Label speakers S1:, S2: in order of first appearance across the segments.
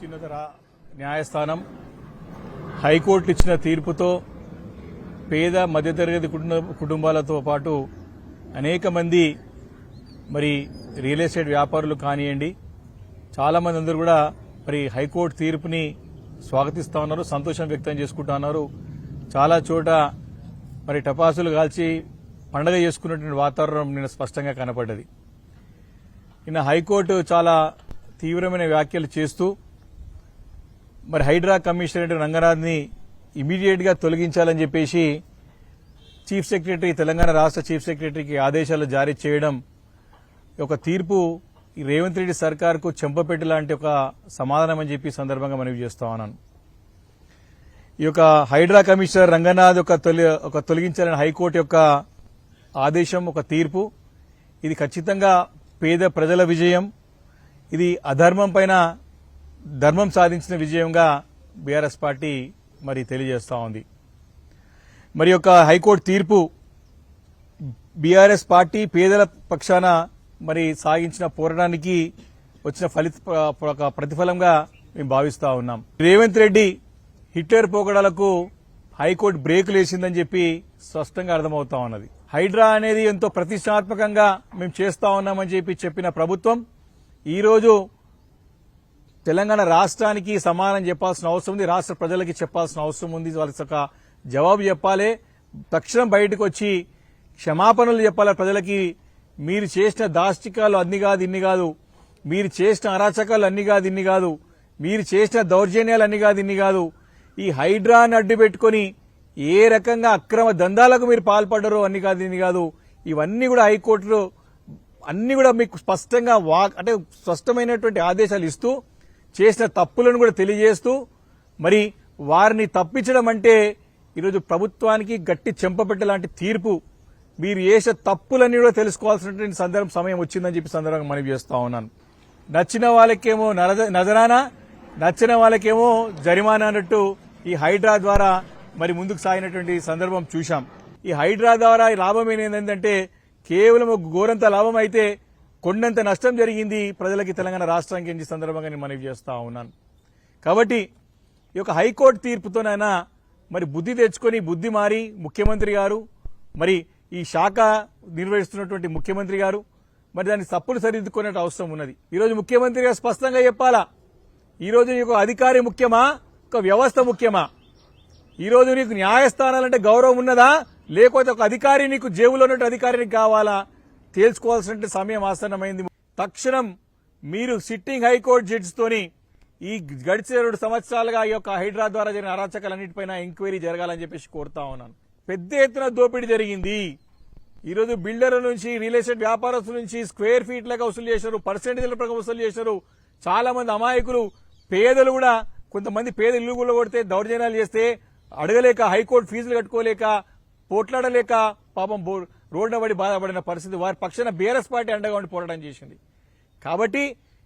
S1: అత్యున్నత న్యాయస్థానం హైకోర్టు ఇచ్చిన తీర్పుతో పేద మధ్యతరగతి కుటుంబాలతో పాటు అనేక మంది మరి రియల్ ఎస్టేట్ వ్యాపారులు కానివ్వండి, చాలా మంది అందరూ కూడా మరి హైకోర్టు తీర్పుని స్వాగతిస్తా ఉన్నారు, సంతోషం వ్యక్తం చేసుకుంటా ఉన్నారు. చాలా చోట మరి టపాసులు కాల్చి పండగ చేసుకున్నటువంటి వాతావరణం నిన్న స్పష్టంగా కనపడ్డది. నిన్న హైకోర్టు చాలా తీవ్రమైన వ్యాఖ్యలు చేస్తూ మరి హైడ్రా కమిషనర్ రంగనాథ్ని ఇమీడియట్ గా తొలగించాలని చెప్పేసి చీఫ్ సెక్రటరీ, తెలంగాణ రాష్ట్ర చీఫ్ సెక్రటరీకి ఆదేశాలు జారీ చేయడం ఒక తీర్పు ఈ రేవంత్ రెడ్డి సర్కార్కు చెంపపెట్టు లాంటి ఒక సమాధానం అని చెప్పి సందర్భంగా మనవి చేస్తా ఉన్నాను. ఈ యొక్క హైడ్రా కమిషనర్ రంగనాథ్ ఒక తొలగించాలని హైకోర్టు యొక్క ఆదేశం, ఒక తీర్పు, ఇది ఖచ్చితంగా పేద ప్రజల విజయం. ఇది అధర్మం పైన ధర్మం సాధించిన విజయంగా బీఆర్ఎస్ పార్టీ మరి తెలియజేస్తా ఉంది. మరి యొక్క హైకోర్టు తీర్పు బీఆర్ఎస్ పార్టీ పేదల పక్షాన మరి సాగించిన పోరాటానికి వచ్చిన ప్రతిఫలంగా మేము భావిస్తా ఉన్నాం. రేవంత్ రెడ్డి హిట్లర్ పోకడాలకు హైకోర్టు బ్రేకులు వేసిందని చెప్పి స్పష్టంగా అర్థమవుతా ఉన్నది. హైడ్రా అనేది ఎంతో ప్రతిష్టాత్మకంగా మేము చేస్తా ఉన్నామని చెప్పిన ప్రభుత్వం ఈరోజు తెలంగాణ రాష్ట్రానికి సమానం చెప్పాల్సిన అవసరం ఉంది, రాష్ట్ర ప్రజలకి చెప్పాల్సిన అవసరం ఉంది. వాళ్ళకి ఒక జవాబు చెప్పాలి, తక్షణం బయటకు వచ్చి క్షమాపణలు చెప్పాలి ప్రజలకి. మీరు చేసిన దాష్టికాలు అన్ని కాదు ఇన్ని కాదు, మీరు చేసిన అరాచకాలు అన్ని కాదు ఇన్ని కాదు, మీరు చేసిన దౌర్జన్యాలు అన్ని కాదు ఇన్ని కాదు, ఈ హైడ్రాని అడ్డు పెట్టుకుని ఏ రకంగా అక్రమ దందాలకు మీరు పాల్పడ్డారో అన్ని కాదు ఇన్ని కాదు, ఇవన్నీ కూడా హైకోర్టులో అన్ని కూడా మీకు స్పష్టంగా అంటే స్పష్టమైనటువంటి ఆదేశాలు ఇస్తూ చేసిన తప్పులను కూడా తెలియజేస్తూ మరి వారిని తప్పించడం అంటే ఈరోజు ప్రభుత్వానికి గట్టి చెంపపెట్టే లాంటి తీర్పు. మీరు చేసే తప్పులన్నీ కూడా తెలుసుకోవాల్సినటువంటి సమయం వచ్చిందని చెప్పి సందర్భంగా మనవి చేస్తా ఉన్నాను. నచ్చిన వాళ్ళకేమో నజరానా, నచ్చిన వాళ్ళకేమో జరిమానా అన్నట్టు ఈ హైడ్రా ద్వారా మరి ముందుకు సాగినటువంటి సందర్భం చూశాం. ఈ హైడ్రా ద్వారా లాభం ఏంటంటే కేవలం ఒక గోరంత లాభం అయితే కొండంత నష్టం జరిగింది ప్రజలకి, తెలంగాణ రాష్ట్రానికి సందర్భంగా నేను మనవి చేస్తా ఉన్నాను. కాబట్టి ఈ యొక్క హైకోర్టు తీర్పుతోనైనా మరి బుద్ధి తెచ్చుకొని బుద్ధి మారి ముఖ్యమంత్రి గారు, మరి ఈ శాఖ నిర్వహిస్తున్నటువంటి ముఖ్యమంత్రి గారు మరి దాన్ని తప్పులు సరిదిద్దుకునే అవసరం ఉన్నది. ఈరోజు ముఖ్యమంత్రి గారు స్పష్టంగా చెప్పాలా, ఈరోజు నీకు అధికారి ముఖ్యమా, ఒక వ్యవస్థ ముఖ్యమా? ఈరోజు నీకు న్యాయస్థానాలంటే గౌరవం ఉన్నదా, లేకపోతే ఒక అధికారి నీకు జేబులో ఉన్నట్టు అధికారికి కావాలా? తేల్చుకోవాల్సిన సమయం ఆసన్నమైంది. తక్షణం మీరు సిట్టింగ్ హైకోర్టు జడ్జితోని ఈ గడిచిన 2 సంవత్సరాలుగా ఈ యొక్క హైడ్రా ద్వారా జరిగిన అరాచకాలన్నింటిపైన ఎంక్వైరీ జరగాలని చెప్పేసి కోరుతా ఉన్నాను. పెద్ద ఎత్తున దోపిడీ జరిగింది. ఈరోజు బిల్డర్ల నుంచి, రియల్ ఎస్టేట్ వ్యాపారస్తుల నుంచి స్క్వేర్ ఫీట్ లాగా వసూలు చేశారు, పర్సెంటేజ్ల ప్రకారం వసూలు చేశారు. చాలా మంది అమాయకులు, పేదలు కూడా, కొంతమంది పేద ఇల్లు కూడా కొడితే దౌర్జన్యాలు చేస్తే అడగలేక, హైకోర్టు ఫీజులు కట్టుకోలేక, పోట్లాడలేక పాపం రోడ్డున పడి బాధపడిన పరిస్థితి. వారి పక్షాన బీఆర్ఎస్ పార్టీ అండగా ఉండి పోరాటం చేసింది. కాబట్టి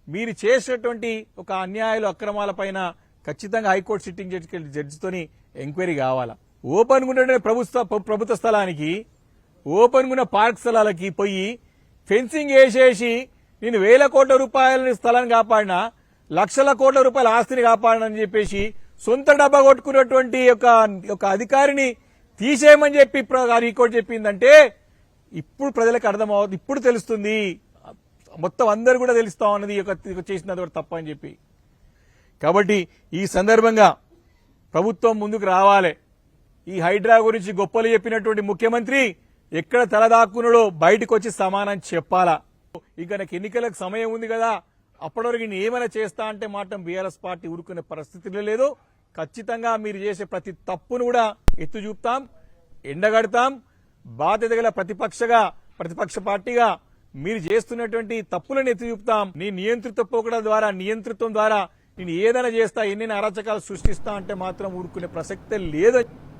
S1: మీరు చేసినటువంటి ఒక అన్యాయాలు, అక్రమాలపైన ఖచ్చితంగా హైకోర్టు సిట్టింగ్ జడ్జితోని ఎంక్వైరీ కావాలా. ఓపెన్ గా ప్రభుత్వ స్థలానికి, ఓపెన్ గా పార్క్ స్థలాలకి పోయి ఫెన్సింగ్ వేసేసి నేను 1,000 కోట్ల రూపాయల స్థలాన్ని కాపాడినా, లక్షల కోట్ల రూపాయల ఆస్తిని కాపాడనని చెప్పేసి సొంత డబ్బా కొట్టుకున్నటువంటి ఒక అధికారిని తీసేయమని చెప్పి హైకోర్టు చెప్పిందంటే ఇప్పుడు ప్రజలకు అర్థమవుతుంది, ఇప్పుడు తెలుస్తుంది, మొత్తం అందరు కూడా తెలుస్తా ఉన్నది చేసినది కూడా తప్ప అని చెప్పి. కాబట్టి ఈ సందర్భంగా ప్రభుత్వం ముందుకు రావాలి. ఈ హైడ్రా గురించి గొప్పలు చెప్పినటువంటి ముఖ్యమంత్రి ఎక్కడ తలదాక్కున్నాడో బయటకు వచ్చి సమానం చెప్పాలా. ఇక నాకు ఎన్నికలకు సమయం ఉంది కదా, అప్పటి వరకు నేను ఏమైనా చేస్తా అంటే మాత్రం బీఆర్ఎస్ పార్టీ ఊరుకునే పరిస్థితిలో లేదు. ఖచ్చితంగా మీరు చేసే ప్రతి తప్పును కూడా ఎత్తు చూపుతాం, ఎండగడతాం. బాధ్యత గల ప్రతిపక్ష పార్టీగా మీరు చేస్తున్నటువంటి తప్పులను ఎత్తి చూపుతాం. నీ నియంతృత్వం ద్వారా నేను ఏదైనా చేస్తా, ఎన్ని అరాచకాలు సృష్టిస్తా అంటే మాత్రం ఊరుకునే ప్రసక్తే లేదు.